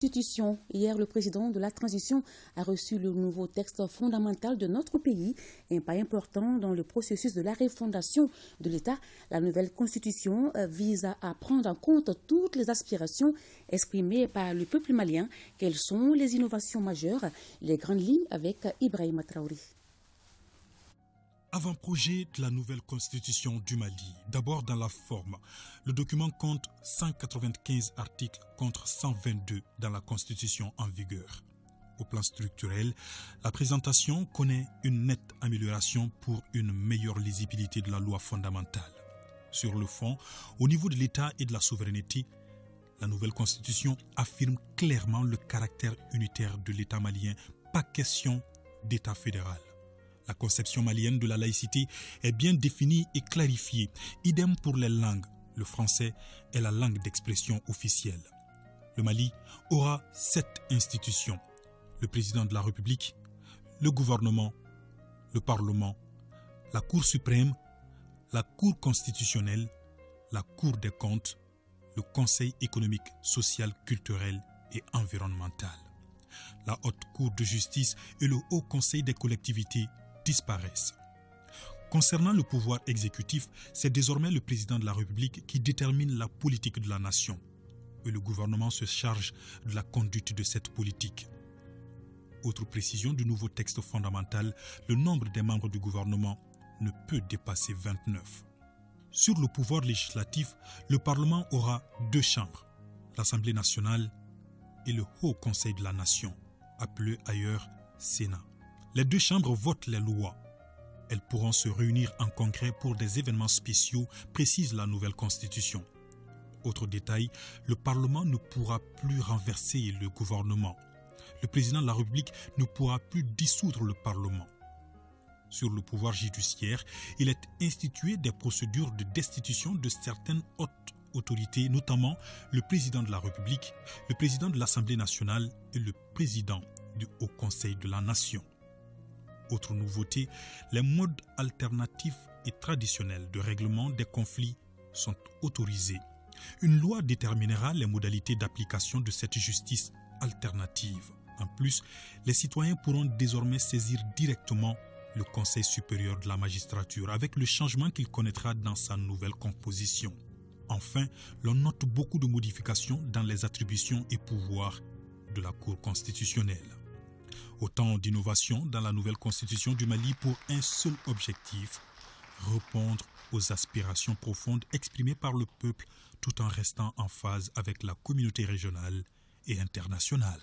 Constitution. Hier, le président de la transition a reçu le nouveau texte fondamental de notre pays, un pas important dans le processus de la refondation de l'État. La nouvelle Constitution vise à prendre en compte toutes les aspirations exprimées par le peuple malien. Quelles sont les innovations majeures? Les grandes lignes avec Ibrahima Traoré. Avant-projet de la nouvelle constitution du Mali. D'abord dans la forme. Le document compte 195 articles contre 122 dans la constitution en vigueur. Au plan structurel, la présentation connaît une nette amélioration pour une meilleure lisibilité de la loi fondamentale. Sur le fond, au niveau de l'État et de la souveraineté, la nouvelle constitution affirme clairement le caractère unitaire de l'État malien, pas question d'État fédéral. La conception malienne de la laïcité est bien définie et clarifiée. Idem pour les langues. Le français est la langue d'expression officielle. Le Mali aura 7 institutions. Le président de la République, le gouvernement, le Parlement, la Cour suprême, la Cour constitutionnelle, la Cour des comptes, le Conseil économique, social, culturel et environnemental. La Haute Cour de justice et le Haut Conseil des collectivités disparaissent. Concernant le pouvoir exécutif, c'est désormais le président de la République qui détermine la politique de la nation et le gouvernement se charge de la conduite de cette politique. Autre précision du nouveau texte fondamental, le nombre des membres du gouvernement ne peut dépasser 29. Sur le pouvoir législatif, le Parlement aura 2 chambres, l'Assemblée nationale et le Haut Conseil de la nation, appelé ailleurs Sénat. Les 2 chambres votent les lois. Elles pourront se réunir en congrès pour des événements spéciaux, précise la nouvelle constitution. Autre détail, le Parlement ne pourra plus renverser le gouvernement. Le président de la République ne pourra plus dissoudre le Parlement. Sur le pouvoir judiciaire, il est institué des procédures de destitution de certaines hautes autorités, notamment le président de la République, le président de l'Assemblée nationale et le président du Haut Conseil de la Nation. Autre nouveauté, les modes alternatifs et traditionnels de règlement des conflits sont autorisés. Une loi déterminera les modalités d'application de cette justice alternative. En plus, les citoyens pourront désormais saisir directement le Conseil supérieur de la magistrature avec le changement qu'il connaîtra dans sa nouvelle composition. Enfin, l'on note beaucoup de modifications dans les attributions et pouvoirs de la Cour constitutionnelle. Autant d'innovations dans la nouvelle constitution du Mali pour un seul objectif, répondre aux aspirations profondes exprimées par le peuple tout en restant en phase avec la communauté régionale et internationale.